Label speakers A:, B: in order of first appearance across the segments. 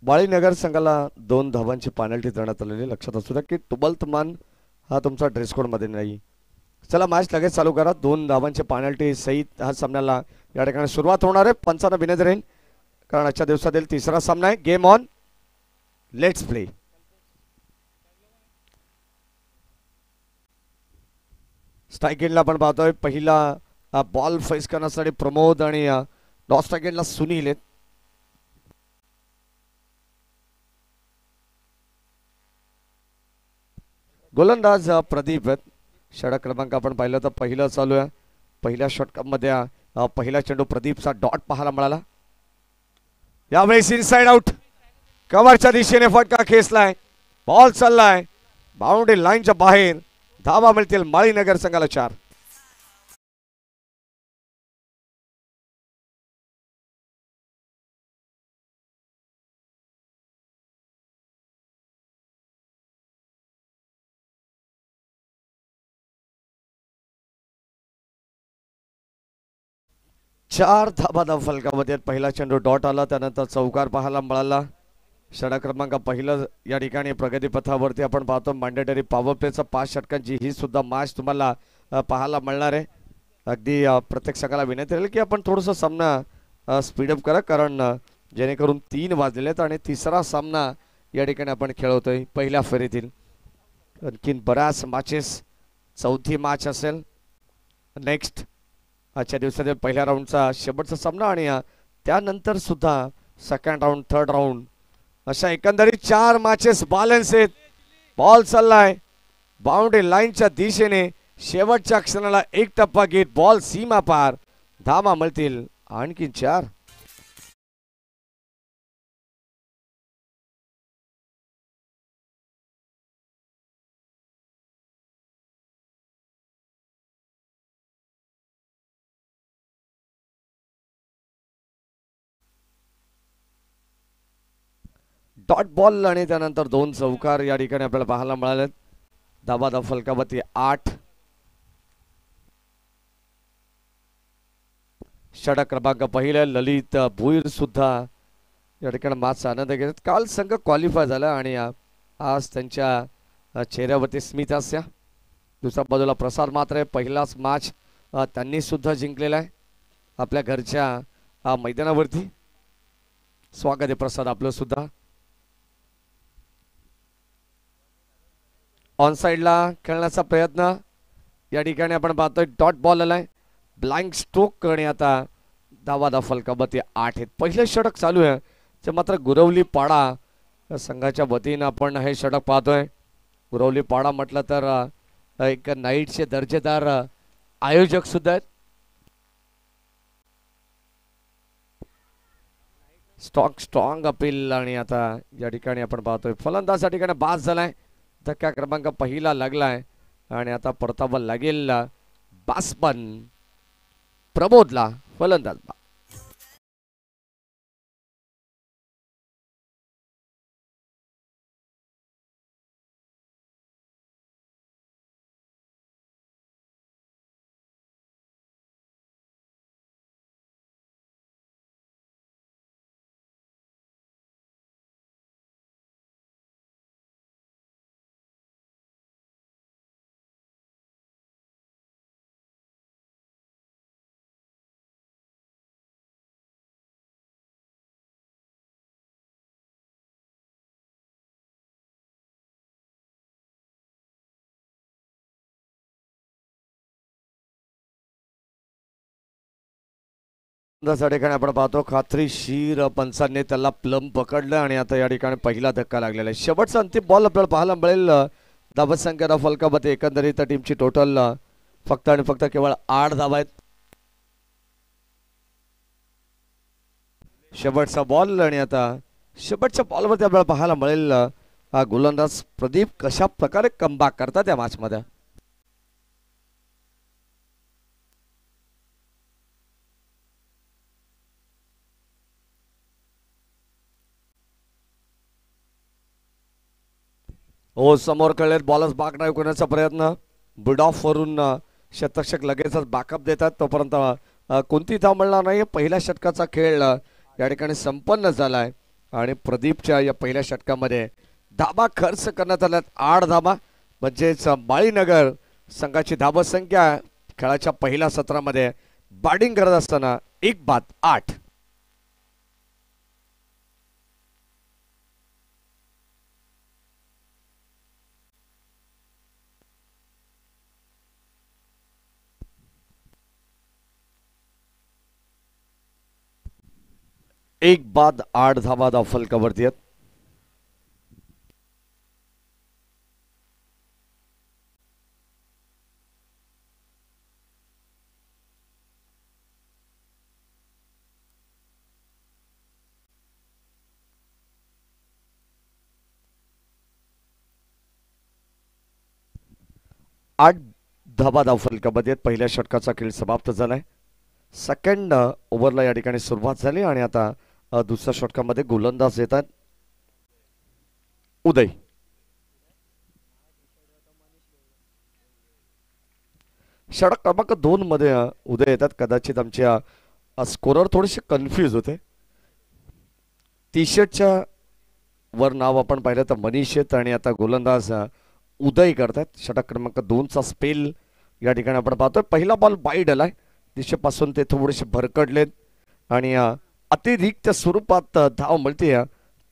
A: बाळीनगर संघाला 2 धावांची पेनल्टी देण्यात आलेली लक्षात असू द्या की टुबलतमान हा तुमचा ड्रेस कोड मध्ये नाही. चला मॅच लगेच चालू करा. 2 धावांचे पेनल्टी सहित हा सामन्याला या ठिकाणी सुरुवात होणार आहे. पंचांना विनंती राहील कारण आजच्या दिवसातील तिसरा सामना आहे. Game on, let's play. Strike एंडला आपण पाहतोय पहिला बॉल फेस करण्यासाठी प्रमोद आणि नॉन स्ट्राईक एंडला सुनील आहेत. गोलंदाज प्रदीप आहेत. षटक क्रमांक आपण पाहिलं तर पहिलं चालू आहे. पहिल्या षटकामध्ये पहिला चेंडू प्रदीपचा डॉट पाहायला मिळाला. यावेळेस इनसाइड आउट, कव्हरच्या दिशेने फटका खेचलाय. बॉल चाललाय बाउंड्री लाईनच्या बाहेर. धावा मिळतील माळीनगर संघाला 4. चार धाबा फलकामध्ये पहिला चेंडू डॉट आला, त्यानंतर चौकार पाहायला मिळाला. षटक क्रमांक पहिलं या ठिकाणी प्रगतीपथावरती आपण पाहतो. मॅन्डेटरी पॉवर प्लेचा 5 षटकांची ही सुद्धा मॅच तुम्हाला पाहायला मिळणार आहे. अगदी प्रत्येक संघाला विनंती राहील की आपण थोडंसं सामना स्पीडअप करा कारण जेणेकरून 3 वाजलेले आहेत आणि तिसरा सामना या ठिकाणी आपण खेळवतोय पहिल्या फेरीतील. आणखीन बऱ्याच मॅचेस, चौथी मॅच असेल नेक्स्ट आजच्या दिवसातील पहिल्या राऊंडचा शेवटचा सामना आणि त्यानंतर सुद्धा सेकंड राऊंड, थर्ड राऊंड अशा एकंदरीत 4 मॅचेस बॅलन्स आहेत. बॉल चाललाय बाउंड्री लाईनच्या दिशेने. शेवटच्या क्षणाला एक टप्पा घेत बॉल सीमा पार. धावा मिळतील आणखीन 4. डॉट बॉल आणि त्यानंतर 2 चौकार या ठिकाणी आपल्याला पाहायला मिळाले. धाबा फलकावरती 8. षटक क्रमांक पहिल्या ललित भुईर सुद्धा या ठिकाणी मॅचचा आनंद घेतात. काल संघ क्वालिफाय झाला आणि आज त्यांच्या चेहऱ्यावरती स्मित हास्य. दुसऱ्या बाजूला प्रसाद मात्र पहिलाच मॅच त्यांनी सुद्धा जिंकलेला आहे आपल्या घरच्या मैदानावरती. स्वागत आहे प्रसाद आपलं सुद्धा. ऑन साइडला खेळण्याचा प्रयत्न या ठिकाणी आपण पाहतोय. डॉट बॉल आलाय, ब्लाइंड स्ट्रोक आणि आता धावा फलकावरती 8 आहेत. पहिलं षटक चालू आहे जे मात्र गुरवली पाडा संघाच्या वतीनं आपण हे षटक पाहतोय. गुरवली पाडा म्हटलं तर एक नाईटचे दर्जेदार आयोजक सुद्धा आहेत. स्ट्रॉंग अपील आणि आता या ठिकाणी आपण पाहतोय फलंदाज या ठिकाणी बाद झालाय. धक्का क्रमांक पहिला लागलाय आणि आता परतावा लागेल बासपन प्रमोदला. फलंदाज ठिकाणी आपण पाहतो खात्रीशीर पंचांनी त्याला प्लम पकडलं आणि आता या ठिकाणी पहिला धक्का लागलेला आहे. शेवटचा अंतिम बॉल आपल्याला पाहायला मिळेल. धावा संख्या फलकामध्ये एकंदरीत टीमची टोटल फक्त आणि फक्त केवळ 8 धावा आहेत. शेवटचा बॉल आणि आता शेवटच्या बॉलवरती आपल्याला पाहायला मिळेल गोलंदाज प्रदीप कशा प्रकारे कमबॅक करतात या मॅच मध्ये. हो समोर कळले बॉलच बॅक ड्राईव्ह करण्याचा प्रयत्न. बुड ऑफ वरून शतक लगेचच बॅकअप देतात. तोपर्यंत कोणती धाव मिळणार नाही. पहिल्या षटकाचा खेळ या ठिकाणी संपन्न झालाय आणि प्रदीपच्या या पहिल्या षटकामध्ये धाबा खर्च करण्यात आल्यात 8 धाबा, म्हणजेच माळीनगर संघाची धाबा संख्या खेळाच्या पहिल्या सत्रामध्ये बॅटिंग करत असताना 1-8. एक बाद 8 धाबा धाव फलकावरती आहेत. आठ धाबा धाव फलकामध्ये आहेत. पहिल्या षटकाचा खेळ समाप्त झालाय. सेकंड ओव्हरला या ठिकाणी सुरुवात झाली आणि आता दुसऱ्या षटकामध्ये गोलंदाज येतात उदय. षटक क्रमांक 2 मध्ये उदय येतात. कदाचित आमच्या स्कोरर थोडेसे कन्फ्यूज होते. टी शर्टच्या वर नाव आपण पाहिलं तर मनीष आहेत आणि आता गोलंदाज उदय करतात. षटक क्रमांक 2 चा स्पेल या ठिकाणी आपण पाहतोय. पहिला बॉल वाईड आलाय, दिशेपासून ते थोडेसे भरकडलेत आणि अतिरिक्त स्वरूपात धाव मिळते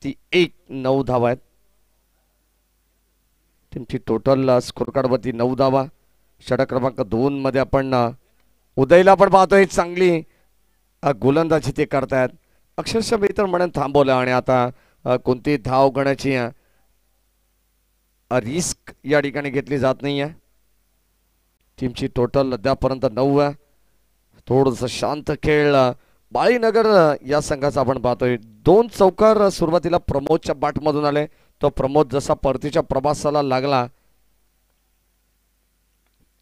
A: ती 1-9 धावा आहेत. टीमची टोटल स्कोर कार्ड वरती 9 धावा. षटक क्रमांक 2 मध्ये आपण उदयला पण पाहतोय, चांगली गोलंदाजी ते करतायत. अक्षरशः मी तर म्हणून थांबवलं आणि आता कोणती धाव घेण्याची रिस्क या ठिकाणी घेतली जात नाही आहे. टीमची टोटल अद्यापर्यंत 9 आहे. थोडस शांत खेळ माळीनगर या संघाचा आपण पाहतोय. 2 चौकार सुरुवातीला प्रमोदच्या बॅटमधून आले. तो प्रमोद जसा परतीच्या प्रवासाला लागला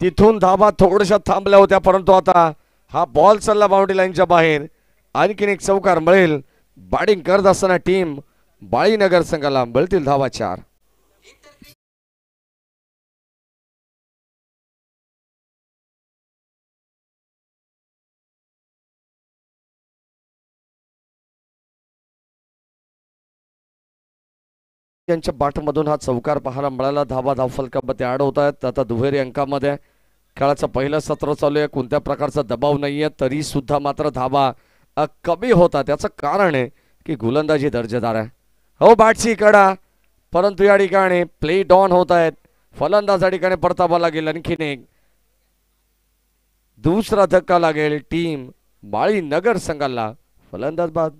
A: तिथून धाबा थोड्याशा थांबल्या होत्या, परंतु आता हा बॉल चालला बाउंड्री लाईनच्या बाहेर. आणखीन एक चौकार मिळेल. बॅटिंग करत असताना टीम माळीनगर संघाला मिळतील धावा 4. यांच्या बाटमधून हा चौकार पाहायला मिळाला. धावा धावफलकामध्ये ऍड होत आहेत. आता दुहेरी अंकामध्ये खेळाचं पहिलं सत्र चालू आहे. कोणत्या प्रकारचा दबाव नाहीये, तरी सुद्धा मात्र धावा कमी होतात. त्याचं कारण आहे की गोलंदाजी दर्जेदार आहे. हो बॅटची कडा, परंतु या ठिकाणी प्ले डॉन होत आहेत. फलंदाज या ठिकाणी परतावा लागेल. आणखीन एक दुसरा धक्का लागेल टीम माळीनगर संघाला. फलंदाज बाद.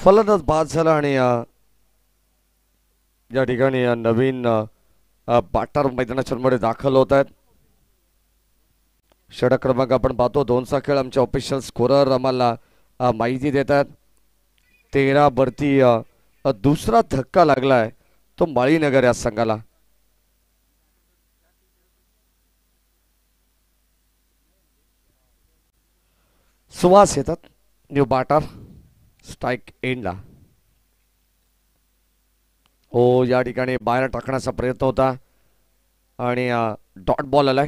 A: फलंदाज बाद झाला आणि या ठिकाणी नवीन बॅटर मैदानाच्या मध्ये दाखल होत आहेत. षटक क्रमांक आपण पाहतो 2चा खेळ. आमचे ऑफिशियल स्कोरर आम्हाला माहिती देतात. 13 वरती दुसरा धक्का लागलाय तो माळीनगर या संघाला. सुहास येतात न्यू बॅटर स्ट्राइक एंडला. हो या ठिकाणी बाहेर टाकण्याचा प्रयत्न होता आणि डॉट बॉल आलाय.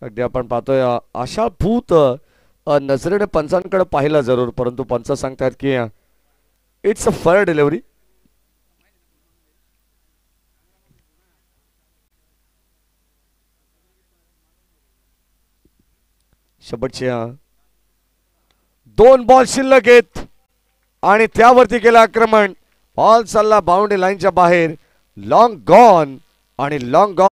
A: अगदी आपण पाहतोय आशाभूत नजरेने पंचांकडे पाहिलं जरूर, परंतु पंच सांगतायत की इट्स अ फेअर डिलिव्हरी. शेवटचे 2 बॉल शिल्लक आहेत आणि त्यावरती केलं आक्रमण. बॉल चालला बाउंड्री लाईनच्या बाहेर. लॉंग गॉन आणि लॉंग गॉन.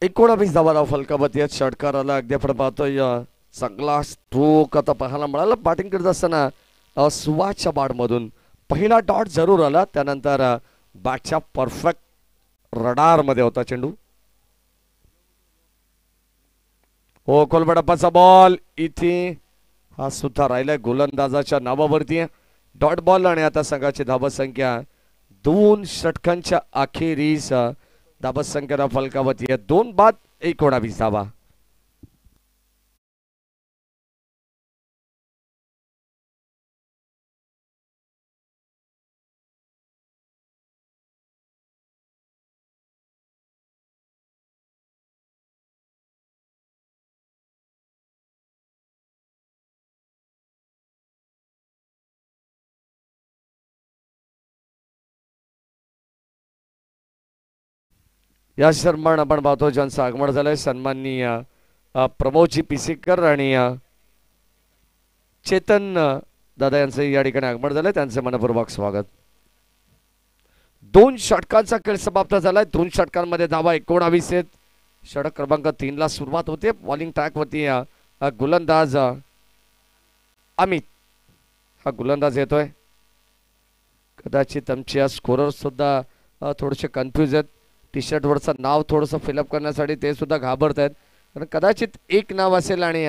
A: 19 धावा फलकावरती आहेत. षटकाराला अगदी आपण पाहतोय चांगला स्ट्रोक आता पाहायला मिळाला. बॅटिंग करत असताना सुवाच्या बाडमधून पहिला डॉट जरूर आला. त्यानंतर बॅटच्या परफेक्ट रडार मध्ये होता चेंडू. हो कोलबडप्पाचा बॉल इथे हा सुद्धा राहिलाय गोलंदाजाच्या नावावरती. डॉट बॉल आणि आता संघाची धाबा संख्या 2 षटकांच्या अखेरीस धाबा संख्या फलकावरती आहे. 2 बाद 19 धावा. या सन्मान आपण पाहतो ज्यांचं आगमन झालंय सन्माननीय प्रमोदजी पिसेकर आणि चेतन दादा यांचं या ठिकाणी आगमन झालंय. त्यांचे मनपूर्वक स्वागत. 2 षटकांचा खेळ समाप्त झालाय. 2 षटकांमध्ये धावा 19 आहेत. षटक क्रमांक 3 ला सुरुवात होते. बॉलिंग ट्रॅक वरती गोलंदाज अमित हा गोलंदाज येतोय. कदाचित आमचे स्कोरर सुद्धा थोडेसे कन्फ्यूज आहेत. टी शर्ट वरचं नाव थोडंसं फिलअप करण्यासाठी ते सुद्धा घाबरत आहेत. कारण कदाचित एक नाव असेल आणि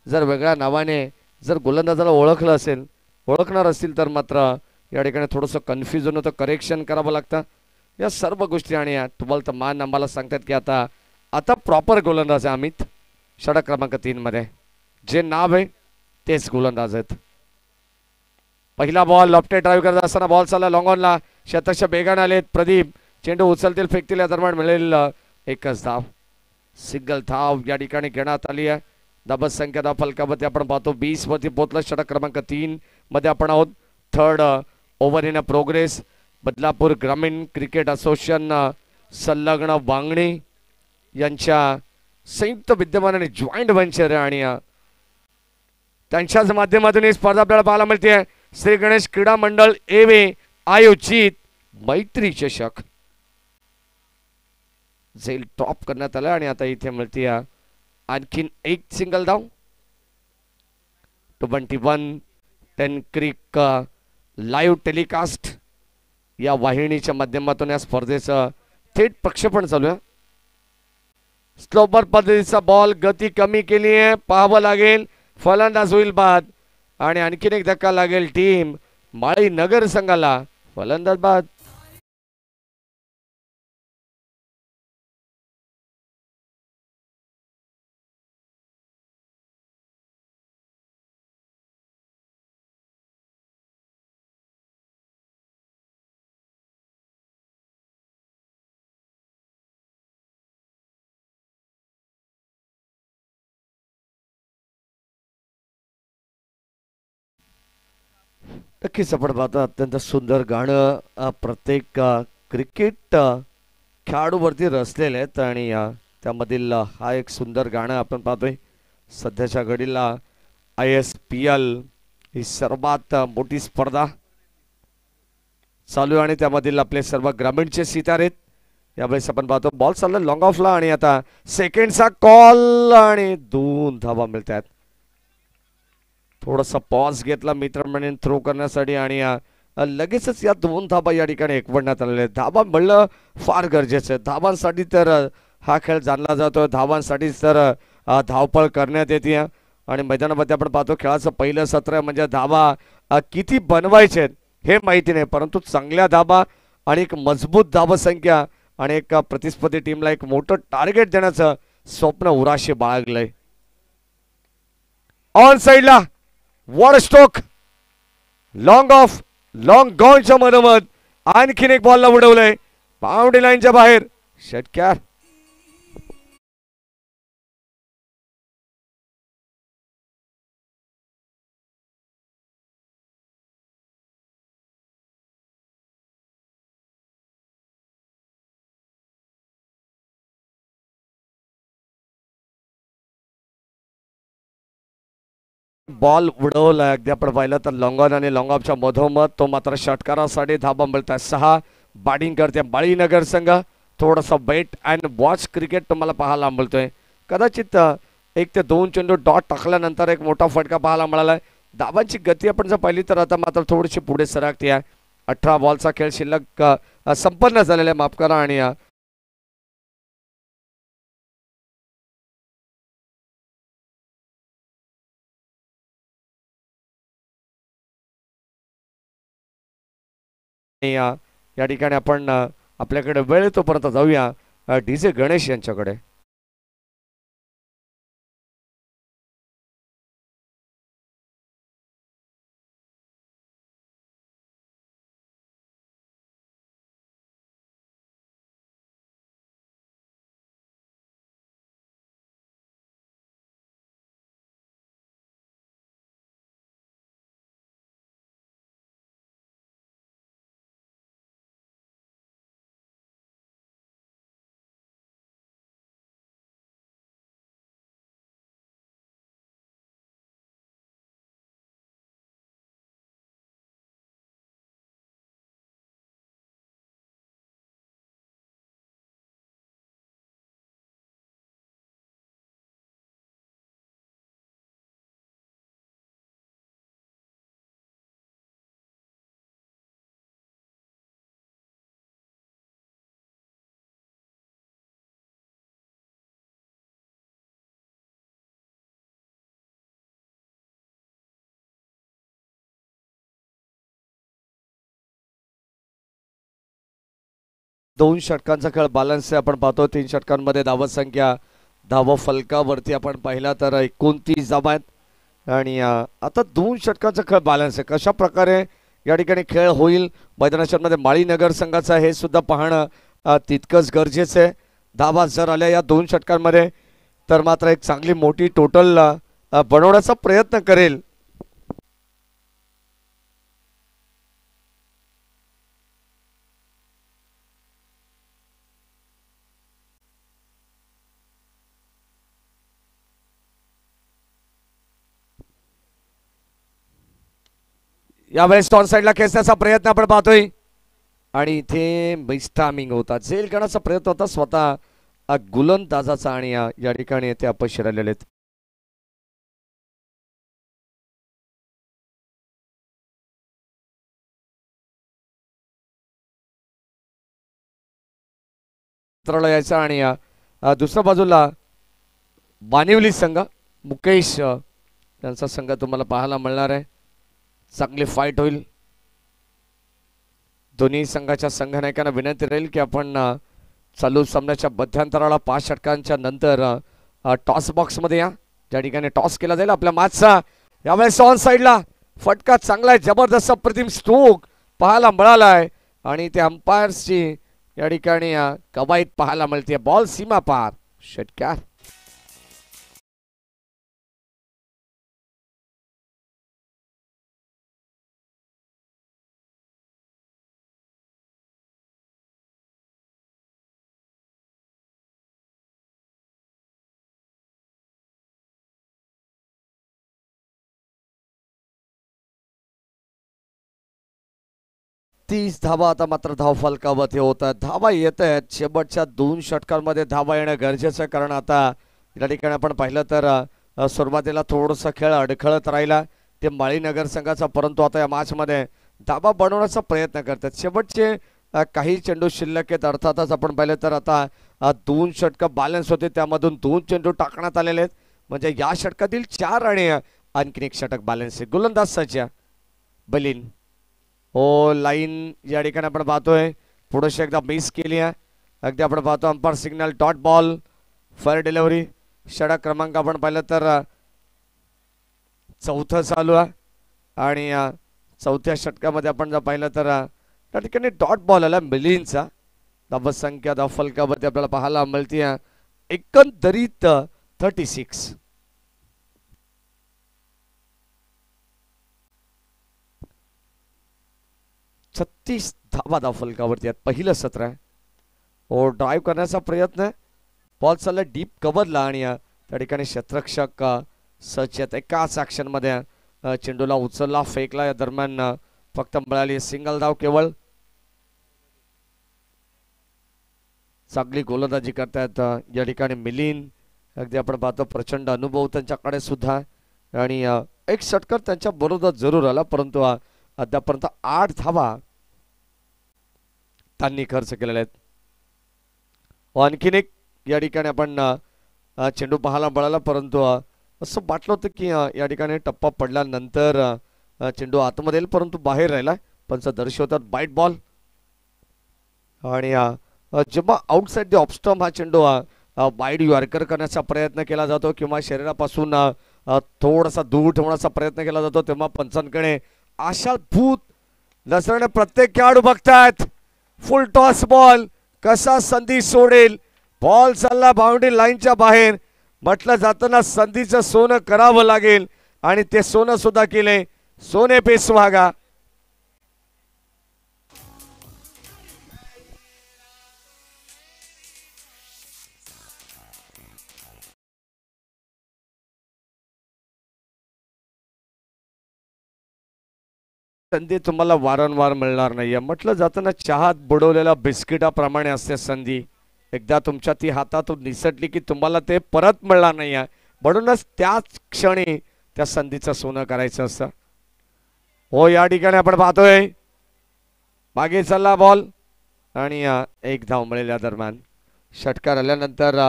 A: जर वेगळ्या नावाने जर गोलंदाजाला ओळखणार असतील तर मात्र या ठिकाणी थोडंसं कन्फ्युजन होतं. करेक्शन करावं लागतं या सर्व गोष्टी. आणि तुम्हाला तर मान आम्हाला सांगतात की आता प्रॉपर गोलंदाज आहे अमित. षटक क्रमांक 3 मध्ये जे नाव आहे तेच गोलंदाज आहेत. पहिला बॉल लेफ्ट ड्राईव्ह करत असताना बॉल चालला लॉंग ऑनला. शतकच्या बेगाने आलेत प्रदीप. चेंडू उचलतील फेकतील या दरम्यान मिळेल एकच धाव. सिंगल धाव या ठिकाणी घेण्यात आली आहे. धाबा संख्या फलकावरती आपण पाहतो 20 वरती पोहोचलं. षटक क्रमांक 3 मध्ये आपण आहोत. 3rd over in progress. Badlapur ग्रामीण क्रिकेट असोसिएशन संलग्न वांगणी यांच्या संयुक्त विद्यमानाने जॉईंट व्हेंचर आणि त्यांच्याच माध्यमातून ही स्पर्धा आपल्याला पाहायला मिळते. श्री गणेश क्रीडा मंडळ एवे आयोजित मैत्री चषक झेल टॉप करण्यात आला. आणि आता इथे मिळते आणखीन एक सिंगल धाव. 21 क्रिक लाईव्ह टेलिकास्ट या वाहिनीच्या माध्यमातून या स्पर्धेचं थेट प्रक्षेपण चालू आहे. स्लोपर पद्धतीचा बॉल गती कमी केली आहे. पाहावं लागेल. फलंदाज होईल बाद आणि आणखीन एक धक्का लागेल टीम माळी नगर संघाला. फलंदाज बाद. नक्कीच आपण पाहतो अत्यंत सुंदर गाणं प्रत्येक क्रिकेट खेळाडूवरती रचलेले आहेत. आणि त्यामधील हा एक सुंदर गाणं आपण पाहतोय. सध्याच्या घडीला ISPL ही सर्वात मोठी स्पर्धा चालू आहे आणि त्यामधील आपले सर्व ग्रामीणचे सितारे आहेत. यावेळेस आपण पाहतो बॉल चालला लॉंग ऑफला आणि आता सेकंडचा कॉल आणि 2 धावा मिळत आहेत. थोडासा पॉज घेतला मित्रांनी थ्रो करण्यासाठी आणि लगेचच या 2 धाबा या ठिकाणी एकवडण्यात आलेले. धाबा मिळणं फार गरजेचं आहे. धावांसाठी तर हा खेळ जाणला जातो. धावांसाठीच तर धावपळ करण्यात येते. आणि मैदानामध्ये आपण पाहतो खेळाचं पहिलं सत्र म्हणजे धाबा किती बनवायचे हे माहिती नाही, परंतु चांगल्या धाबा आणि एक मजबूत धावा संख्या आणि एक प्रतिस्पर्धी टीमला एक मोठं टार्गेट देण्याचं स्वप्न उराशी बाळगलंय. ऑन साइडला वॉर स्ट्रोक लॉंग ऑफ लॉंग गॉनच्या मधोमध आणखीन एक बॉलला उडवलंय बाउंड्री लाईनच्या बाहेर. षटकार. बॉल उडवला अगदी आपण पाहिलं तर लॉंग ऑन आणि लॉंग ऑफच्या मधोमध तो मात्र षटकारासाठी धाबा मिळतात. 6 बॅटिंग करते माळीनगर संघ. थोडासा वेट अँड वॉच क्रिकेट तुम्हाला पाहायला मिळतोय. कदाचित 1 ते 2 चेंडू डॉट टाकल्यानंतर एक मोठा फटका पाहायला मिळाला. धावांची गती आपण जर पाहिली तर आता मात्र थोडीशी पुढे सरकते आहे. 18 बॉलचा खेळ शिल्लक संपन्न झालेला आहे, माफ करा. आणि या ठिकाणी आपण आपल्याकडे वेळ येतोपर्यंत जाऊया डीजे गणेश यांच्याकडे. दोन षटकांचा खेळ बॅलन्स आहे. आपण पाहतो 3 षटकांमध्ये धावत संख्या धाव फलकावरती आपण पाहिला तर 29 धावा आहेत. आणि आता 2 षटकांचा खेळ बॅलन्स आहे. कशा प्रकारे या ठिकाणी खेळ होईल मैदानामध्ये माळीनगर संघाचा हे सुद्धा पाहणं तितकंच गरजेचं आहे. धावा जर आल्या या 2 षटकांमध्ये तर मात्र एक चांगली मोठी टोटल बनवण्याचा प्रयत्न करेल. यावेळेस टॉन साईडला खेचण्याचा प्रयत्न आपण पाहतोय आणि इथे मिस्टामिंग होता. झेल करण्याचा प्रयत्न होता स्वतः गोलंदाजाचा आणि या ठिकाणी ते अपयशी राहिलेले आहेत. यायचा आणि दुसऱ्या बाजूला बानिवली संघ मुकेश यांचा संघ तुम्हाला पाहायला मिळणार आहे. चांगली फाईट होईल. दोन्ही संघाच्या संघनायकांना विनंती राहील की आपण चालू सामन्याच्या मध्यांतराला 5 षटकांच्या नंतर टॉस बॉक्स मध्ये या, ज्या ठिकाणी टॉस केला जाईल आपल्या मॅचचा. यावेळेस ऑन साईडला फटका चांगला आहे, जबरदस्त अप्रतिम स्ट्रोक पाहायला मिळाला आहे आणि ते अंपायर्सची या ठिकाणी कवायत पाहायला मिळते. बॉल सीमा पार, षटकार. तीस धावा आता मात्र धाव फलकावरती होत आहेत. धावा येत आहेत. शेवटच्या 2 षटकांमध्ये धावा येणं गरजेचं आहे, कारण आता या ठिकाणी आपण पाहिलं तर सुरुवातीला थोडंसं खेळ अडखळत राहिला ते माळीनगर संघाचा, परंतु आता या मॅचमध्ये धावा बनवण्याचा प्रयत्न करतात. शेवटचे काही चेंडू शिल्लक आहेत. अर्थातच आपण पाहिलं तर आता 2 षटकं बॅलन्स होते, त्यामधून 2 चेंडू टाकण्यात आलेले आहेत. म्हणजे या षटकातील 4 आणि आणखीन एक षटक बॅलन्स आहे. गोलंदाज सज्जा बलीन हो लाईन या ठिकाणी आपण पाहतोय पुढे एकदा मिस केली आहे. अगदी आपण पाहतो umpire signal dot ball fire delivery. षटक क्रमांक आपण पाहिलं तर 4थं चालू आहे आणि 4थ्या षटकामध्ये आपण जर पाहिलं तर त्या ठिकाणी डॉट बॉल आला मिलिनचा. धावसंख्या धाव फलकावरती आपल्याला पाहायला मिळते एकंदरीत 36. 36 धावा धाव फलकावरती आहेत. पहिलं सत्र आहे. ओ ड्राईव्ह करण्याचा प्रयत्न, बॉल चालला डीप कव्हरला आणि त्या ठिकाणी क्षेत्ररक्षक सचेत एकाच ऍक्शन मध्ये चेंडूला उचलला फेकला. या दरम्यान फक्त मिळाली सिंगल धाव केवळ. चांगली गोलंदाजी करतायत या ठिकाणी मिलिंद. अगदी आपण पाहतो प्रचंड अनुभव त्यांच्याकडे सुद्धा. आणि एक षटकर त्यांच्या बरोबर जरूर आला, परंतु अद्यापर्यंत 8 धावा त्यांनी खर्च केलेले आहेत. आणखीन एक या ठिकाणी आपण चेंडू पाहायला मिळाला, परंतु असं वाटलं होतं की या ठिकाणी टप्पा पडल्यानंतर चेंडू आतमध्ये येईल, परंतु बाहेर राहिला. पंच दर्शवतात बाईट बॉल. आणि जेव्हा आउटसाइड द ऑफस्टंप हा चेंडू वाईड यॉर्कर करण्याचा प्रयत्न केला जातो किंवा शरीरापासून थोडासा दूर ठेवण्याचा प्रयत्न केला जातो, तेव्हा पंचांकडे आशाभूत नजरेने प्रत्येक खेळाडू बघतायत. फुल टॉस बॉल कसा संधी सोडेल. बॉल चालला बाउंड्री लाईनच्या बाहेर. म्हटलं जातं ना, संधीचं सोनं करावं लागेल आणि ते सोनं सुद्धा केले. सोने पे सुहागा. संधी तुम्हाला वारंवार मिळणार नाहीये. म्हटलं जातं ना, चहात बुडवलेल्या बिस्किटाप्रमाणे असते संधी. एकदा तुमच्या ती हातातून निसटली की तुम्हाला ते परत मिळणार नाही आहे. म्हणूनच त्याच क्षणी त्या संधीचं सोनं करायचं असतं. हो, या ठिकाणी आपण पाहतोय मागे चालला बॉल आणि एक धाव मिळेल्या दरम्यान षटकार आल्यानंतर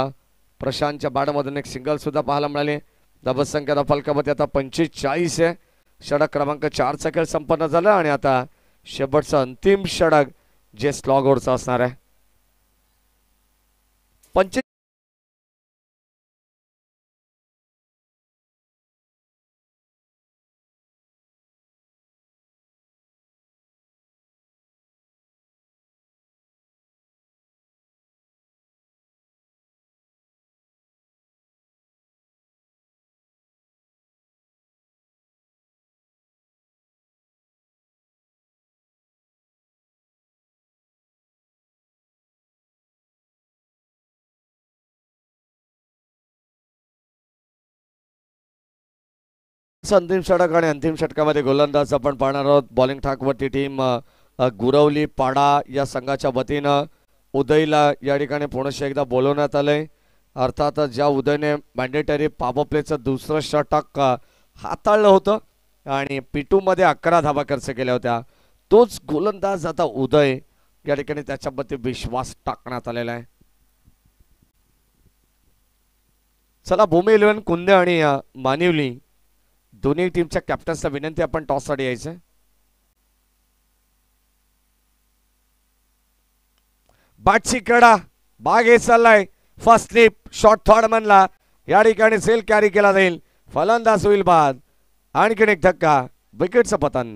A: प्रशांतच्या बॅटमधून एक सिंगल सुद्धा पाहायला मिळाले. धावसंख्या फलकामध्ये आता 45 आहे. षटक क्रमांक 4चा खेळ संपन्न झाला आणि आता शेवटचं अंतिम षटक जे स्लॉगवरचं असणार आहे. 25 अंतिम षटक आणि अंतिम षटकामध्ये गोलंदाज आपण पाहणार आहोत. बॉलिंग ठाकवरती टीम गुरवली पाडा या संघाच्या वतीनं उदयला या ठिकाणी पुन्हा एकदा बोलवण्यात आलंय. अर्थात ज्या उदयने मॅन्डेटरी पॉवर प्लेचं दुसरं षटक हाताळलं होतं आणि P2 मध्ये 11 धावा खर्च केल्या होत्या, तोच गोलंदाज आता उदय या ठिकाणी त्याच्याबद्दल विश्वास टाकण्यात आलेला आहे. चला, भूमी 11 कुंदे आणि मानिवली दोन्ही टीमच्या कॅप्टन्सला विनंती, आपण टॉस साठी यायचं. बॅटची कडा बागे चाललाय. फर्स्ट स्लिप शॉर्ट थर्ड मनला या ठिकाणी सेल कॅरी केला जाईल. फलंदाज होईल बाद. आणखीन एक धक्का, विकेटचं पतन.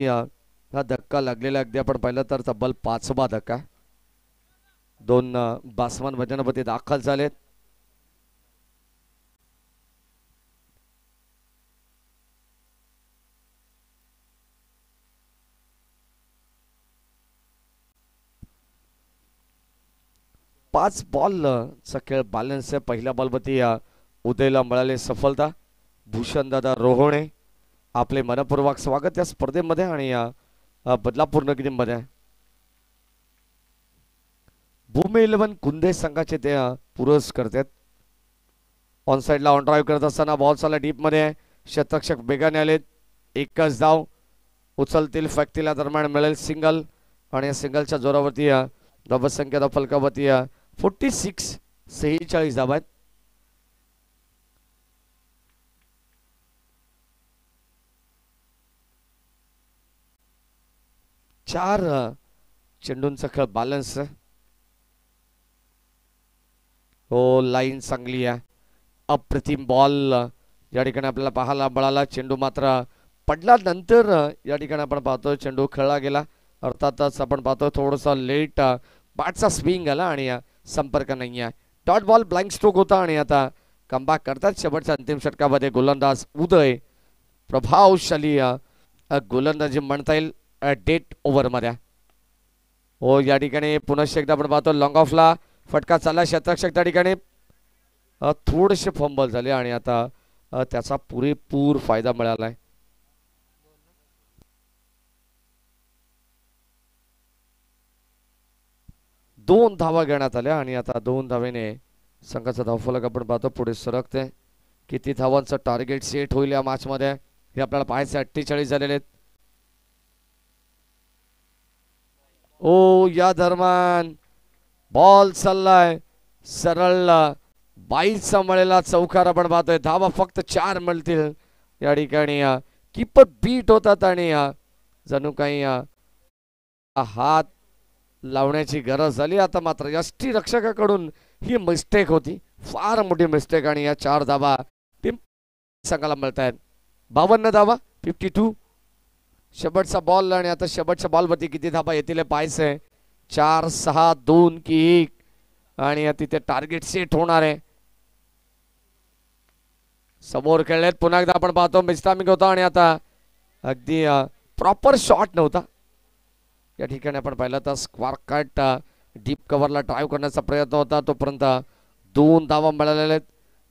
A: 1 हा धक्का लागलेला अगदी आपण पाहिलं तर तब्बल 5वा धक्का. 2 बॅट्समन मैदानामध्ये दाखल झालेत. पाच बॉलचा खेळ बॅलन्स आहे. पहिल्या बॉलवरती उदयला मिळाले सफलता. भूषण दादा रोहणे आपले मनपूर्वक स्वागत या स्पर्धेमध्ये आणि बदलापूर नगरीमध्ये. भूमी 11 कुंदे संघाचे ते पुरस्कर्ते. ऑन साइडला ऑन ड्राईव्ह करत असताना बॉल चालला डीप मध्ये. शतरक्षक बेगाने आलेत. एकच धाव उचलतील फेकतील दरम्यान मिळेल सिंगल आणि या सिंगलच्या जोरावरती धावसंख्या फलकावरती 46 धावा आहेत. चार चेंडूंचा खेळ बॅलन्स. हो, लाईन चांगली आहे. अप्रतिम बॉल या ठिकाणी आपल्याला पाहायला मिळाला. चेंडू मात्र पडल्यानंतर या ठिकाणी आपण पाहतोय चेंडू खेळला गेला. अर्थातच आपण पाहतोय थोडासा लेट बॅटचा स्विंग आला आणि संपर्क नाही आहे. डॉट बॉल ब्लँक स्ट्रोक होता आणि आता कमबॅक करतात शेवटच्या अंतिम षटकामध्ये गोलंदाज उदय. प्रभावशाली गोलंदाजी म्हणता येईल डेट ओव्हरमध्ये. हो या ठिकाणी पुन्हा एकदा आपण पाहतो लॉंग ऑफला फटका चालला क्षेत्ररक्षक त्या ठिकाणी थोडेसे फंबल झाले आणि आता त्याचा पुरेपूर फायदा मिळालाय. दोन धावा घेण्यात आल्या आणि आता 2 धावेने संघाचा धावफलक आपण पाहतो पुढे सरकते. किती धावांचं टार्गेट सेट होईल या मॅच मध्ये हे आपल्याला पाहायचं. 48 झालेले आहेत. ओ या दरम्यान बॉल चाललाय सरळ 22चा मिळेला चौकार आपण पाहतोय. धावा फक्त 4 मिळतील या ठिकाणी. कीपर बीट होतात आणि जणू काही हात लावण्याची गरज झाली. आता मात्र यष्टी रक्षकाकडून ही मिस्टेक होती, फार मोठी मिस्टेक आणि या 4 धावा टीम संघाला मिळत आहेत. 52 धावा 52. शेवटचा बॉल आणि आता शेवटच्या बॉलवरती किती धावा येतील पाहायचंय. 4 6 2 की 1 आणि तिथे टार्गेट सेट होणार आहे. समोर खेळलेत पुन्हा एकदा आपण पाहतो मिस्टामिक होता आणि आता अगदी प्रॉपर शॉट नव्हता या ठिकाणी. आपण पाहिलं तर स्क्वार कट डीप कव्हरला ड्राईव्ह करण्याचा प्रयत्न होता तोपर्यंत 2 धावा मिळालेल्या आहेत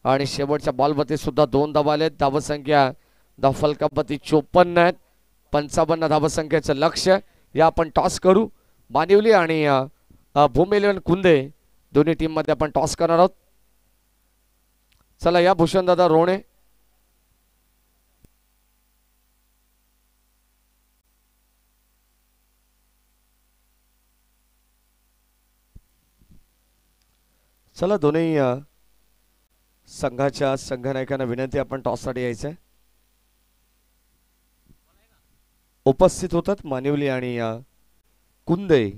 A: आणि शेवटच्या बॉलवरती सुद्धा 2 धावा आलेत. धावसंख्या धावफलकावरती 54 आहेत. 55 धावसंख्येचं लक्ष्य. या आपण टॉस करू. मानिवली आणि भूमी 11 कुंदे दोन्ही टीम मध्ये आपण टॉस करणार आहोत. चला या भूषण दादा रोणे. चला दोन्ही संघाच्या संघनायकांना विनंती आपण टॉससाठी यायचं. उपस्थित होतात मानिवली आणि कुंदे.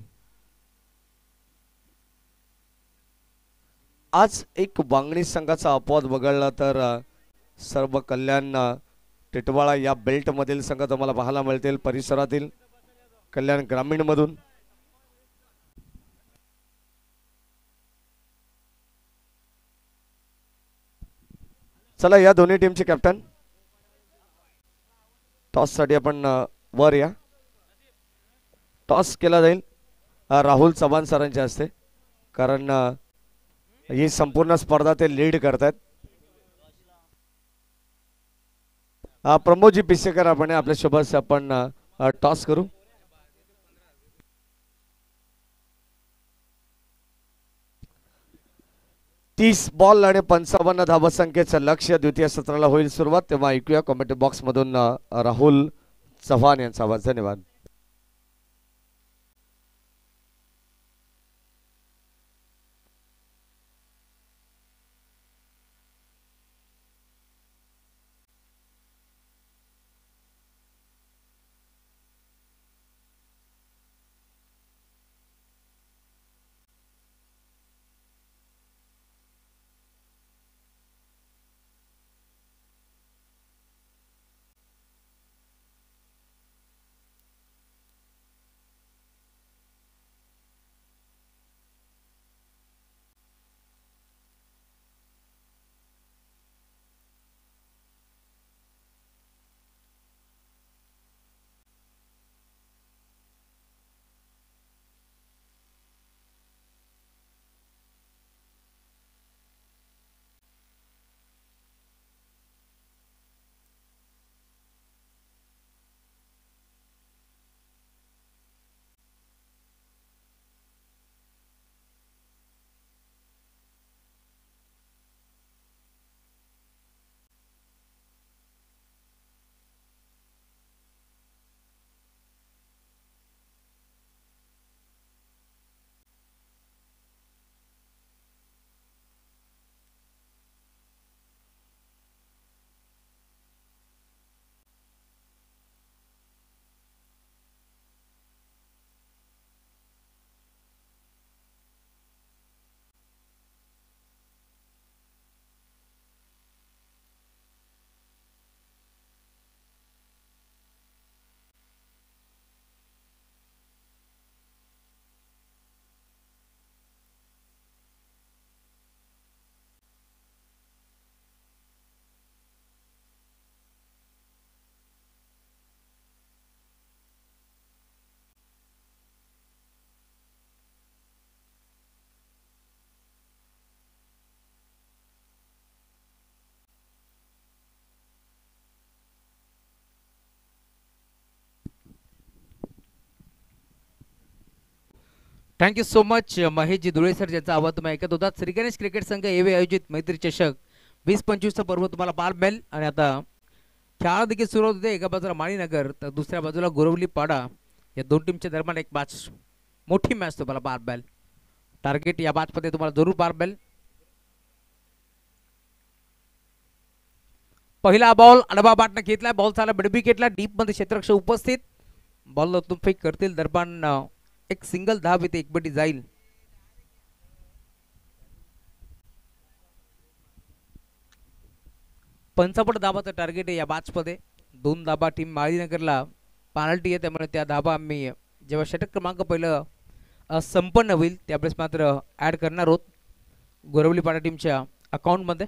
A: आज एक वांगणी संघाचा अपवाद वगळला तर सर्व कल्याण टिटवाळा या बेल्ट मधील संघ तुम्हाला पाहायला मिळतील परिसरातील कल्याण ग्रामीण मधून. चला या दोन्ही टीमचे कॅप्टन टॉस साठी आपण वर या. टॉस केला जाईल राहुल चव्हाण सरांच्या हस्ते कारण ही संपूर्ण स्पर्धा ते लीड करतात. प्रमोदजी पिसेकर आपण आपल्या सोबत आपण टॉस करू. तीस बॉल आणि 55 धावसंख्येचं लक्ष्य. द्वितीय सत्राला होईल सुरुवात तेव्हा ऐकूया कमेंट बॉक्स मधून राहुल चव्हाण यांचा आवाज. धन्यवाद.
B: Thank you so much Maheshji Dhule sir, ज्याचा आवाज तुम्ही ऐकत होता. श्री गणेश क्रिकेट संघ एवे आयोजित मैत्री चषक 20-25 पर्व तुम्हाला पार मिळेल. आणि आता खेळा देखील सुरू होते. एका बाजूला माळीनगर तर दुसऱ्या बाजूला गोरवली पाडा, या दोन टीमच्या दरम्यान एक मॅच, मोठी मॅच तुम्हाला पार मिळेल. टार्गेट या मॅच मध्ये तुम्हाला जरूर पार मिळेल. पहिला बॉल अडबा बाटने घेतला, बॉल झाला मिड विकेटला, डीप मध्ये क्षेत्ररक्षक उपस्थित, बॉल लतून फेक करतील दरम्यान एक सिंगल धाव येते, एक बटी जाईल. पंचापट धाबाचं टार्गेट आहे या मॅच मध्ये. 2 धाबा टीम माळीनगरला पेनल्टी आहे, त्यामुळे त्या धाबा आम्ही जेव्हा षटक क्रमांक पहिलं संपन्न होईल त्यावेळेस मात्र ऍड करणार आहोत गोरवली पाडा टीमच्या अकाउंटमध्ये.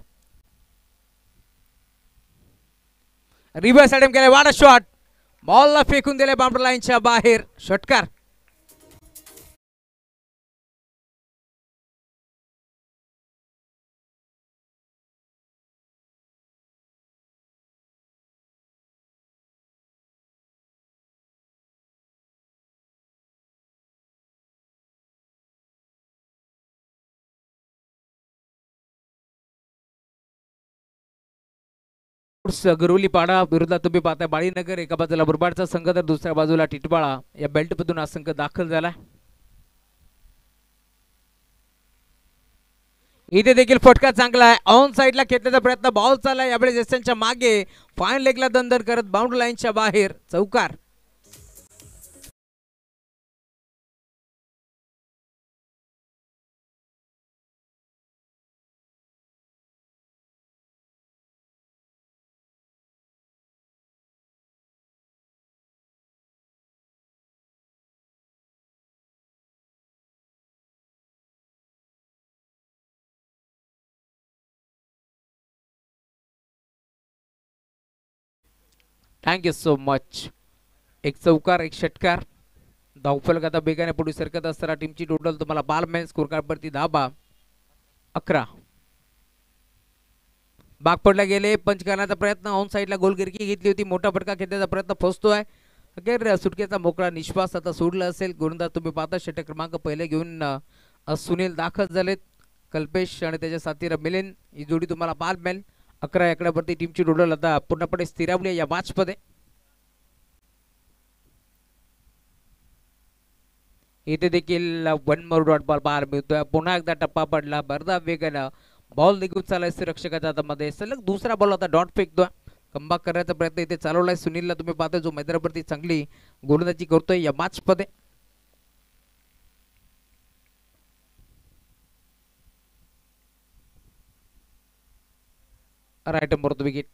B: रिव्हर्स अटेम्प्ट केले, वाट शॉट, बॉलला फेकून दिले बाउंड्री लाईनच्या बाहेर, षटकार. गरुली पाडा विरोधात तुम्ही पाहताय बाळीनगर. एका बाजूला बुरबाडचा संघ तर दुसऱ्या बाजूला टिटवाळा. या बेल्ट मधून हा संघ दाखल झाला. इथे देखील फटका चांगला आहे, ऑन साइडला खेळण्याचा प्रयत्न, बॉल चालला यावेळेस एसएनच्या मागे, फाईन लेगला दंदन करत बाउंड्री लाईनच्या बाहेर, चौकार. Thank you so much. एक चौकार, एक षटकार. धावफलक आता बेगाने पुढे सरकत असताना टीमची टोटल तुम्हाला 12 मॅच स्कोर कार्ड वरती धाबा 11. बाग पडला गेले, पंच करण्याचा प्रयत्न, ऑन साइडला गोलगिरकी घेतली होती, मोठा फटका खेळण्याचा प्रयत्न फसतोय. अखेर सुटकेचा मोकळा निश्वास आता सोडला असेल. गोलंदाज तुम्ही पाहता षटक क्रमांक पहिले घेऊन सुनील दाखल झालेत. कल्पेश आणि त्याच्या साथीदार मिलिंद ही जोडी तुम्हाला पार मिळेल. 11 वरती टीमची टोटल आता पूर्णपणे स्थिरावली आहे या मॅच मध्ये. इथे देखील 1 मोर डॉट बॉल पार मिळतोय. पुन्हा एकदा टप्पा पडला, बरदा वेगानं बॉल निघून चालायचे रक्षकाच्या हातामध्ये. सलग दुसरा बॉल आता डॉट फेकतोय. कमबॅक करण्याचा प्रयत्न इथे चालवलाय सुनीलला तुम्ही पाहता, जो मैदानावरती चांगली गोलंदाजी करतोय या मॅच मध्ये. Right number wicket.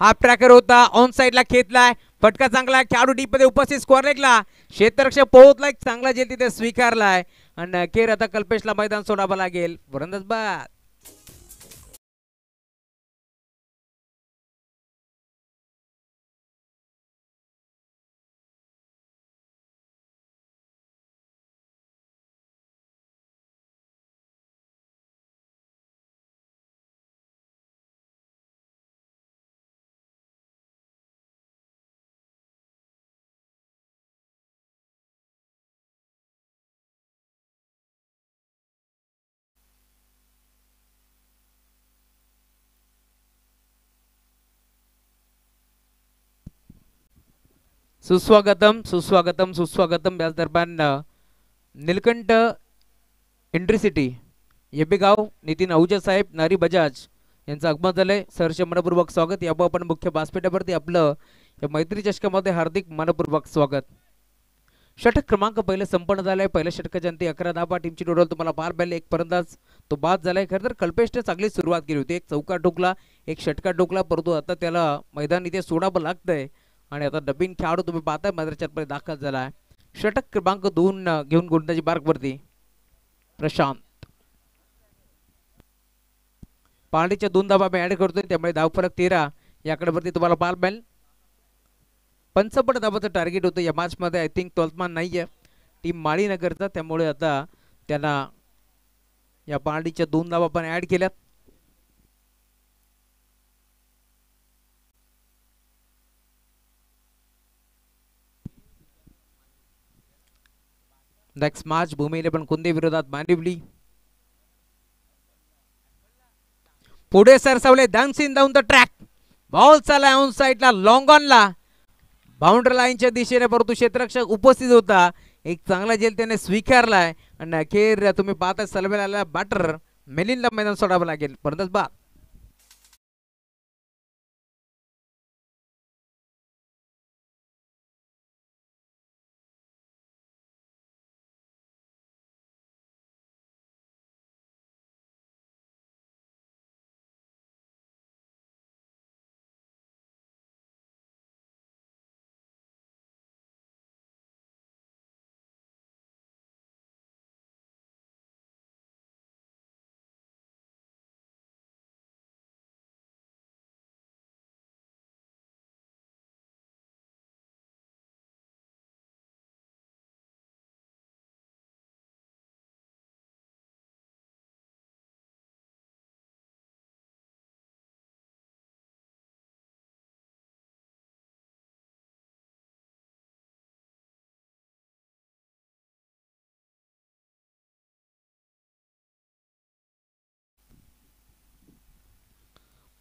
B: Half tracker होता, ऑन साइडला खेचलाय, फटका चांगला, खेळाडू डीप मध्ये उपस्थित, स्कोअर लेगला क्षेत्ररक्षक पोहोचलाय, चांगला जेल तिथे स्वीकारलाय. आणि अखेर आता कल्पेशला मैदान सोडावं लागेल. वरंदाज बाद. सुस्वागतम सुस्वागतम सुस्वागतम. याच दरम्यान निलकंठ इंट्रीसिटी येबेगाव नितीन अहुजा साहेब नारी बजाज यांचं आगमन झालंय. सरचे मनपूर्वक स्वागत. याबा आपण मुख्य व्यासपीठावरती आपलं या मैत्री चषकामध्ये हार्दिक मनपूर्वक स्वागत. षटक क्रमांक पहिले संपन्न झालंय. पहिल्या षटकाच्या अंती 11 धावा टीमची टोटल तुम्हाला पार मिळाली. एक फलंदाज तो बाद झालाय. खरं तर कल्पेशने चांगली सुरुवात केली होती, एक चौकार ठोकला, एक षटकार ठोकला, परंतु आता त्याला मैदान इथे सोडावं लागतंय. आणि आता नवीन खेळाडू तुम्ही पाहताय मैदानात दाखल झालाय. षटक क्रमांक 2 घेऊन गोलंदाजी मार्गवरती प्रशांत. पांडेच्या 2 धावा मी ऍड करतोय, त्यामुळे धावफलक 13 याकडे वरती तुम्हाला पार मिळेल. 55 धावाचं टार्गेट होतं या मॅच मध्ये. आय थिंक तोलमान नाहीये टीम माळीनगरचा, त्यामुळे आता त्यांना या पांडेच्या 2 धावा पण ऍड केल्यात. नेक्स्ट मॅच भूमी 11 कुंदे विरोधात मांडिवली. पुढे सरसावले dancing down the track. Ball चालला ऑन साइडला लॉंग ऑनला बाउंड्री लाईनच्या दिशेने, परंतु क्षेत्ररक्षक उपस्थित होता. एक चांगला जेल त्याने स्वीकारलाय आणि अखेर तुम्ही पाहता सलवेला आलेला बॅटर मेलिनला मैदान सोडावं लागेल. परंतु बाद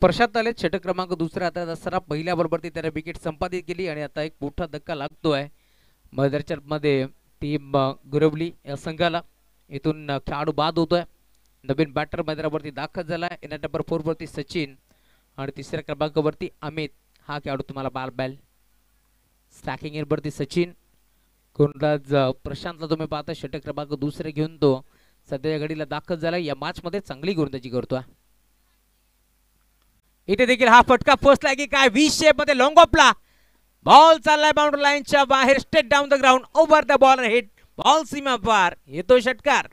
B: प्रशांत आले षटक क्रमांक दुसरा. आता दसरा पहिल्या बरोबर त्याने विकेट संपादित केली आणि आता एक मोठा धक्का लागतोय मदरच्या मध्ये टीम गुरवली या संघाला. इथून खेळाडू बाद होतोय. नवीन बॅटर मैदानावरती दाखल झालाय. इनिंग नंबर 4 वरती सचिन आणि तिसऱ्या क्रमांकावरती अमित हा खेळाडू तुम्हाला बाल बॅल. स्टॅकिंग इन वरती सचिन. गोलंदाज प्रशांतला तुम्ही पाहता षटक क्रमांक दुसरे घेऊन तो सध्याच्या घडीला दाखल झाला. या मॅच मध्ये चांगली गोलंदाजी करतोय. इथे देखील हा फटका पोचलाय की काय. व्ही शेप मध्ये लॉंग ऑफला बॉल चाललाय बाउंड्री लाईनच्या बाहेर. Straight down the ground over the ball hit. Ball सीमा पार. येतो षटकार.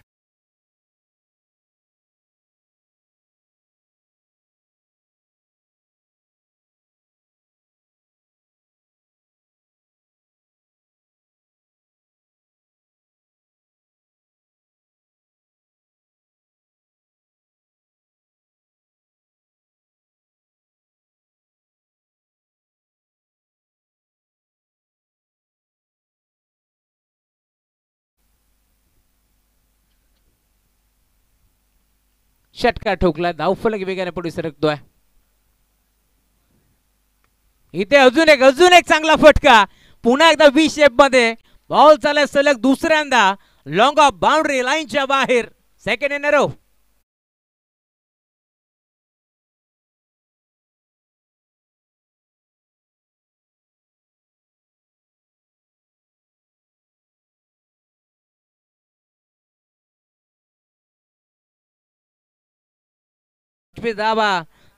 B: षटकार ठोकला. धावफलक वेगाने पुढे सरकतोय. इथे अजून एक चांगला फटका. पुन्हा एकदा व्ही शेप मध्ये बॉल चालला सलग दुसऱ्यांदा लॉंग ऑफ बाउंड्री लाईनच्या बाहेर. Second in a row.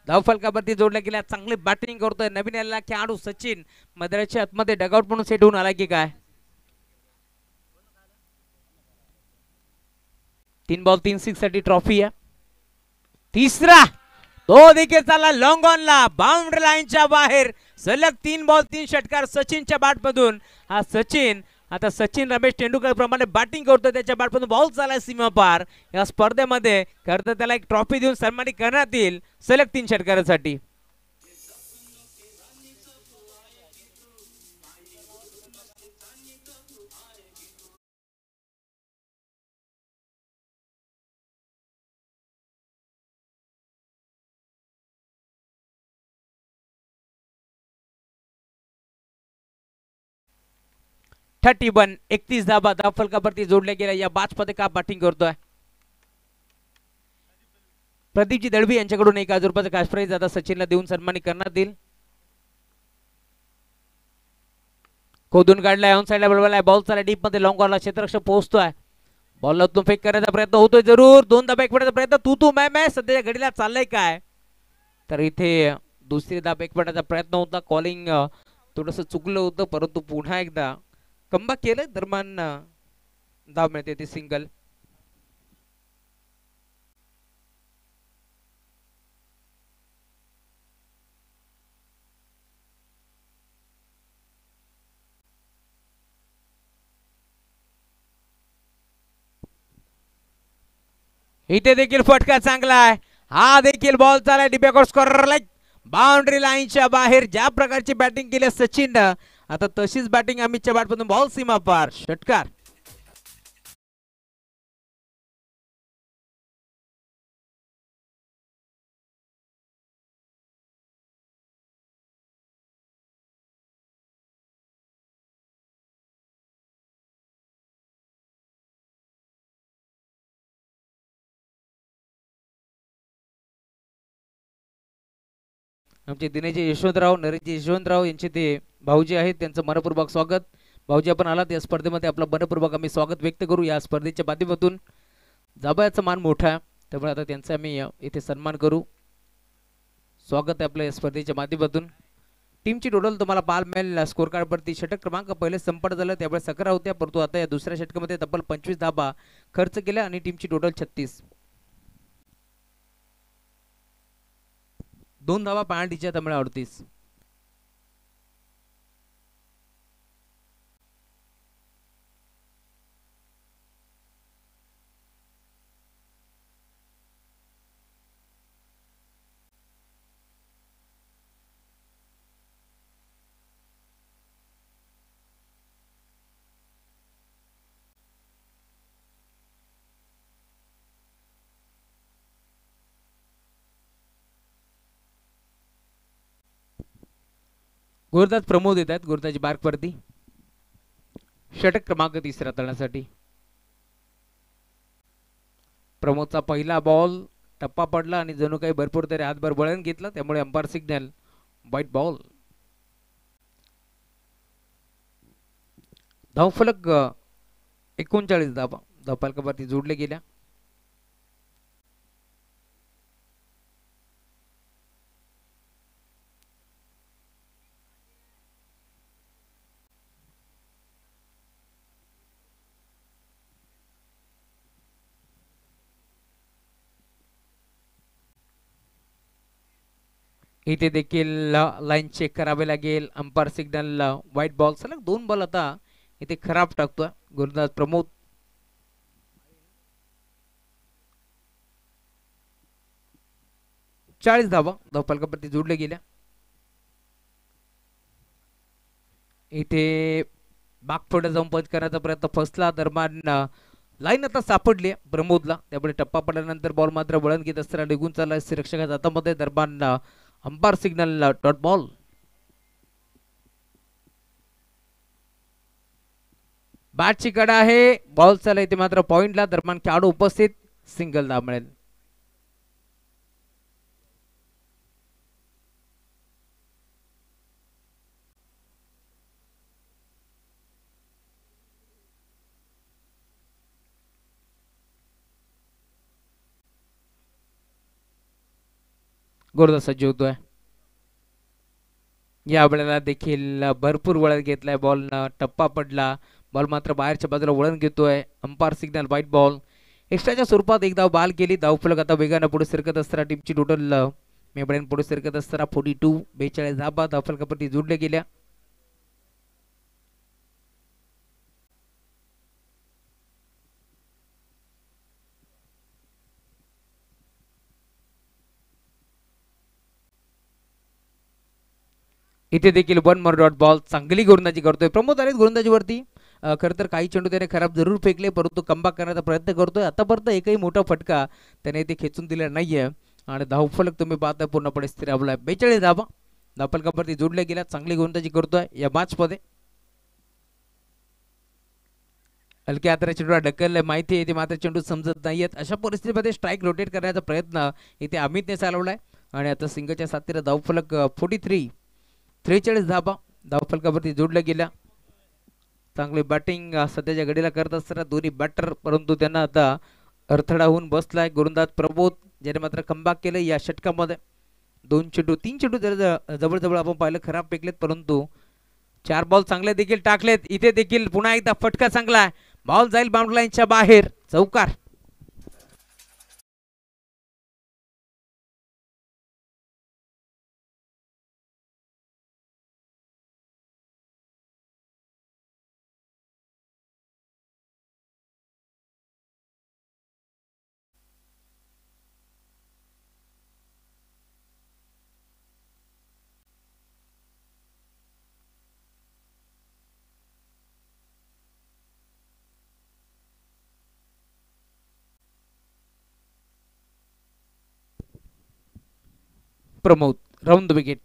B: धावफलकावरती जोडला गेला. चांगली बॅटिंग करतोय नवीन आलेला खेळाडू सचिन. मदराच्या आतमध्ये डगआउट म्हणून सेट होऊन आला की काय. 3 बॉल 3 सिक्स साठी ट्रॉफी आहे. तिसरा तो देखील चालला लॉंग ऑनला बाउंड्री लाईनच्या बाहेर. सलग 3 बॉल 3 षटकार सचिनच्या बॅट मधून. हा सचिन आता सचिन रमेश तेंडुलकर प्रमाणे बॅटिंग करतो. त्याच्या बॅट मधून बॉल चालला सीमा पार. या स्पर्धेमध्ये खरं त्याला एक ट्रॉफी देऊन सन्मानित करण्यात येईल सलग 3 षटकारासाठी. थर्टी 31 धाबा धावफलकावरती जोडल्या गेल्या. या बॅच मध्ये का बॅटिंग करतोय प्रदीपजी दळवी यांच्याकडून 1000 रुपयाचा कॅश प्राइज आता सचिनला देऊन सन्मानित करण्यात येईल. खोदून काढलाय ऑन साइडला बळवलाय. बॉल चालला डीप मध्ये लॉंग ऑनला. क्षेत्ररक्षक पोहोचतोय. बॉलला तो फेक करायचा प्रयत्न होतोय जरूर. 2 धाबा एक पडायचा प्रयत्न. तू मैं सध्या घडीला चाललंय काय. तर इथे दुसरी धाब एक पडायचा प्रयत्न होता. कॉलिंग थोडस चुकलं होतं परंतु पुन्हा एकदा कमबॅक केलं. दरम्यान धाव मिळते ती सिंगल. इथे देखील फटका चांगला आहे. हा देखील बॉल चालला डिबेकॉट स्कोरर लाईक बाउंड्री लाईनच्या बाहेर. ज्या प्रकारची बॅटिंग केली सचिन आता तशीच बॅटिंग अमितच्या बॅटमधून बॉल सीमा पार. षटकार. आमचे दिनेश यशवंतराव नरेश यशवंतराव यांचे ते भाऊजी आहेत, त्यांचं मनपूर्वक स्वागत. भाऊजी आपण आलात या स्पर्धेमध्ये, आपलं मनपूर्वक आम्ही स्वागत व्यक्त करू. या स्पर्धेच्या माध्यमातून जावयाचा मान मोठा आहे, त्यामुळे आता त्यांचा आम्ही इथे सन्मान करू. स्वागत आहे आपल्या या स्पर्धेच्या माध्यमातून. टीमची टोटल तुम्हाला पाहायला मिळेल स्कोर कार्डवरती. षटक क्रमांक पहिले संपन्न झालं त्यावेळेस 11 होत्या, परंतु आता या दुसऱ्या षटकामध्ये तब्बल 25 धाबा खर्च केल्या आणि टीमची टोटल 36. 2 धावा पेनल्टीच्या, त्यामुळे 38. गोरदास प्रमोद येत आहेत गोरदाची बार्कवरती. षटक क्रमांक 3 तळण्यासाठी. प्रमोदचा पहिला बॉल टप्पा पडला आणि जणू काही भरपूर तरी हातभर वळण घेतलं, त्यामुळे अंपायर सिग्नल व्हाईट बॉल. धावफलक 39 धावा धावफलकावरती जोडले गेल्या. इथे देखील लाईन चेक करावे लागेल. Umpire signal white ball. सलग 2 बॉल आता इथे खराब टाकतोय गुरुदास प्रमोद. चाळीस धावा धावफलकावरती जोडले गेल्या. इथे बागफोड्या जाऊन पंच करण्याचा प्रयत्न फसला. दरम्यान लाईन आता सापडली प्रमोदला, त्यामुळे टप्पा पडल्यानंतर बॉल मात्र वळण घेत असताना निघून चालला रक्षकाच्या हातामध्ये. दरम्यान अंपायर सिग्नल डॉट बॉल. बॅटची कडा आहे, बॉल चालला इथे मात्र पॉइंटला. दरम्यान खेळाडू उपस्थित, सिंगल धाव मिळेल. गोरदास सज्ज होतोय. या वेळेला देखील भरपूर वळण घेतलाय, बॉल टप्पा पडला, बॉल मात्र बाहेरच्या बाजूला वळण घेतोय. Umpire signal white ball. एक्स्ट्राच्या स्वरूपात एक धाव बाल केली. धावफलक आता वेगानं पुढे सरकत असताना टीमची टोटल मेबड्यान पुढे सरकत असताना 42 42 धाबा धावफलकावरती जोडल्या गेल्या. इथे देखील 1 मोर डॉट बॉल. चांगली गोलंदाजी करतोय प्रमोद आले गोलंदाजीवरती. खरं तर काही चेंडू त्याने खराब जरूर फेकले, परंतु कमबॅक करण्याचा प्रयत्न करतोय. आतापर्यंत एकही मोठा फटका त्याने इथे खेचून दिला नाहीये आणि धावफलक तुम्ही पाहता पूर्णपणे स्थिरावलाय. 42 धावा धावफलकावरती जोडल्या गेल्या. चांगली गोलंदाजी करतोय या मॅच मध्ये. हलक्या हाताने चेंडू ढकललाय, माहिती आहे ते मात्र चेंडू समजत नाहीयेत. अशा परिस्थितीमध्ये स्ट्राईक रोटेट करण्याचा प्रयत्न इथे अमितने चालवलाय आणि आता सिंगलच्या साथीला धावफलक 43 धाबा धावफलकावरती जोडल्या गेल्या. चांगली बॅटिंग सध्याच्या घडीला करत असताना दोन्ही बॅटर, परंतु त्यांना आता अडथळा होऊन बसलाय. गोलंदाज प्रमोद ज्याने मात्र कमबॅक केलं या षटकामध्ये. 2 चेंडू 3 चेंडू जवळ आपण पाहिलं खराब फेकलेत, परंतु 4 बॉल चांगले देखील टाकलेत. इथे देखील पुन्हा एकदा फटका चांगला आहे, बॉल जाईल बाउंड्री लाईनच्या बाहेर, चौकार. Pramod round the wicket.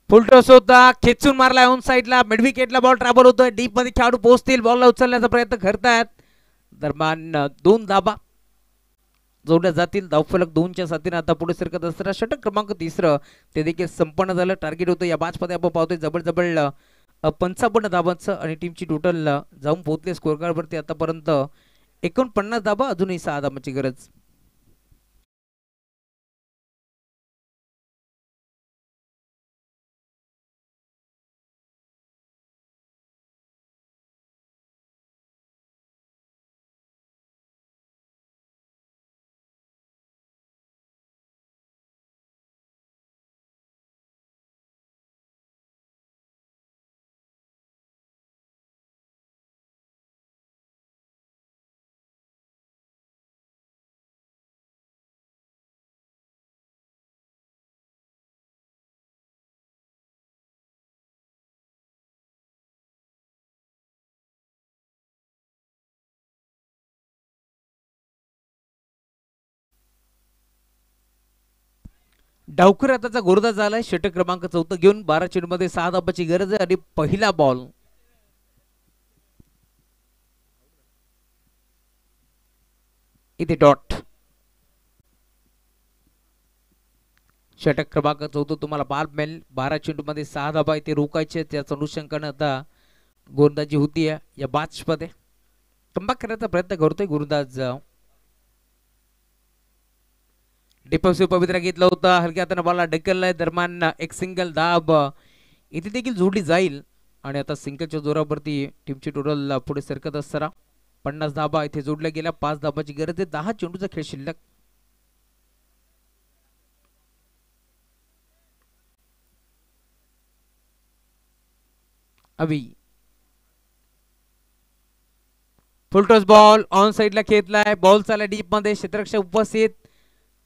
B: Full toss होता, खेचून मारलाय ऑन साइडला. मिड विकेटला बॉल ट्रॅव्हल होतोय. डीप मध्ये खेळाडू पोहोचतील, बॉलला उचलण्याचा प्रयत्न करतायत. दरम्यान 2 धाबा जोडल्या जातील. धावफलक 2च्या साथीने आता पुढे सरकत असताना षटक क्रमांक 3 ते देखील संपन्न झालं. टार्गेट होतं या मॅचमध्ये आपण पाहतोय जबरजबळ 55 धाबांचं आणि टीमची टोटल जाऊन पोहोचले स्कोअर कार्डवरती आतापर्यंत 49 धाबा, अजूनही 6 धाबांची गरज. डावकर आताचा गोरदा झालाय षटक क्रमांक 4 घेऊन. 12 चेंडूमध्ये 6 धाबाची गरज आहे आणि पहिला बॉल. इथे डॉट. षटक क्रमांक 4 तुम्हाला बाल मिळेल. 12 चेंडूमध्ये 6 धाबा इथे रोखायचे. त्याच अनुषंगाने आता गोलंदाजी होती या मॅच मध्ये. कमबॅक करण्याचा प्रयत्न करतोय गोलंदाज. डिफेन्सिव्ह पवित्रा घेतला होता. हलक्या हाताने बॉलला ढकललाय. दरम्यान एक सिंगल धाब इथे देखील जोडली जाईल आणि आता सिंगलच्या जोरावरती टीमची टोटल पुढे सरकत असताना 50 धाबा इथे जोडल्या गेल्या. 5 धाबाची गरज आहे. 10 चेंडूचा खेळ शिल्लक. अवी फुलटॉस बॉल ऑन साइडला खेळलाय. बॉल चालला डीप मध्ये. क्षेत्ररक्षक उपस्थित.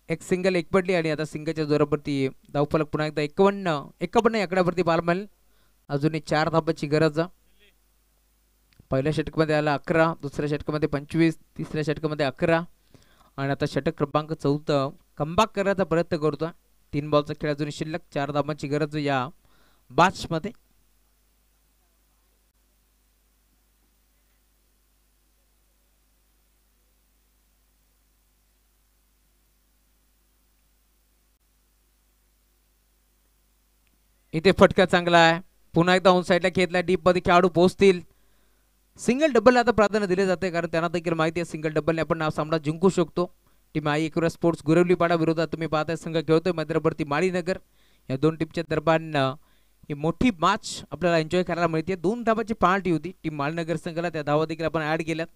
B: एक सिंगल एक पडली आणि आता सिंगलच्या जोरावरती धावफलक पुन्हा एकदा 51 आकड्यावरती बॉल मिळेल. अजूनही 4 धाबाची गरज. पहिल्या षटकामध्ये आला 11, दुसऱ्या षटकामध्ये 25, तिसऱ्या षटकामध्ये 11 आणि आता षटक क्रमांक 4 कमबॅक करण्याचा प्रयत्न करतोय. 3 बॉलचा खेळ अजूनही शिल्लक. 4 धाबांची गरज या मॅच मध्ये. इथे फटका चांगला आहे. पुन्हा एकदा ऑन साइडला खेळला. डीप मध्ये खेळाडू पोहोचतील. सिंगल डबल आता प्राधान्य दिले जाते कारण त्यांना देखील माहिती आहे सिंगल डबलने आपण सामना जिंकू शकतो. टीम आई एकविरा स्पोर्ट्स गुरवलीपाडा विरोधात तुम्ही पाहताय संघ खेळतोय मध्यवर्ती माळीनगर. या दोन टीमच्या दरम्यान ही मोठी मॅच आपल्याला एन्जॉय करायला मिळते. 2 धाबाची पार्टी होती टीम माळीनगर संघाला. त्या धावा देखील आपण ऍड केल्यात.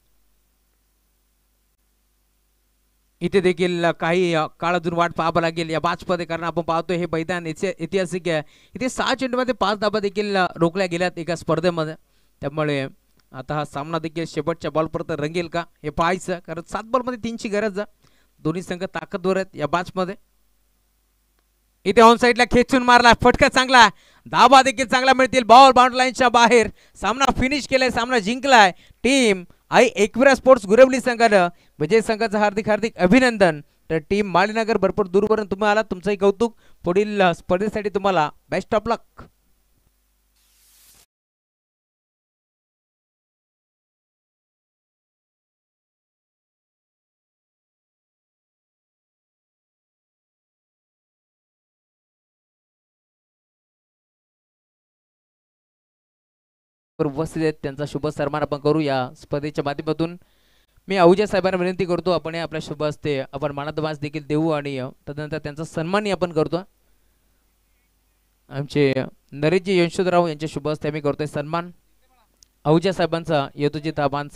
B: इथे देखील काही काळ अजून वाट पाहावं लागेल या मॅच मध्ये कारण आपण पाहतोय हे मैदान ऐतिहासिक आहे. इथे 6 चेंडूमध्ये 5 धाबा देखील रोखल्या गेल्यात एका स्पर्धेमध्ये. त्यामुळे आता हा सामना देखील शेवटच्या बॉलपर्यंत रंगेल का हे पाहायचं कारण 7 बॉलमध्ये 3ची गरज. दोन्ही संघ ताकदवर आहेत या मॅच मध्ये. इथे ऑन साइडला खेचून मारला. फटका चांगला. धाबा देखील चांगला मिळतील. बॉल बाउंड्री लाईनच्या बाहेर. सामना फिनिश केलाय. सामना जिंकलाय टीम आई एकविरा स्पोर्ट्स गुरवली संघानं. विजय संघाचं हार्दिक हार्दिक अभिनंदन. तर टीम माळीनगर भरपूर दूरवरून तुम्ही आला. तुमचंही कौतुक. पुढील स्पर्धेसाठी तुम्हाला बेस्ट ऑफ लक. उपस्थित आहेत त्यांचा शुभ सन्मान आपण करू या स्पर्धेच्या माध्यमातून. मी अहुजा साहेबांना विनंती करतो आपण आपल्या शुभ हस्ते आपण मानदमास देखील देऊ आणि तदनंतर त्यांचा सन्मानही आपण करतो. आमचे नरेशजी यशोधराव यांच्या शुभ हस्ते आम्ही करतोय सन्मान. अहुजा साहेबांचा यथोचित आभार.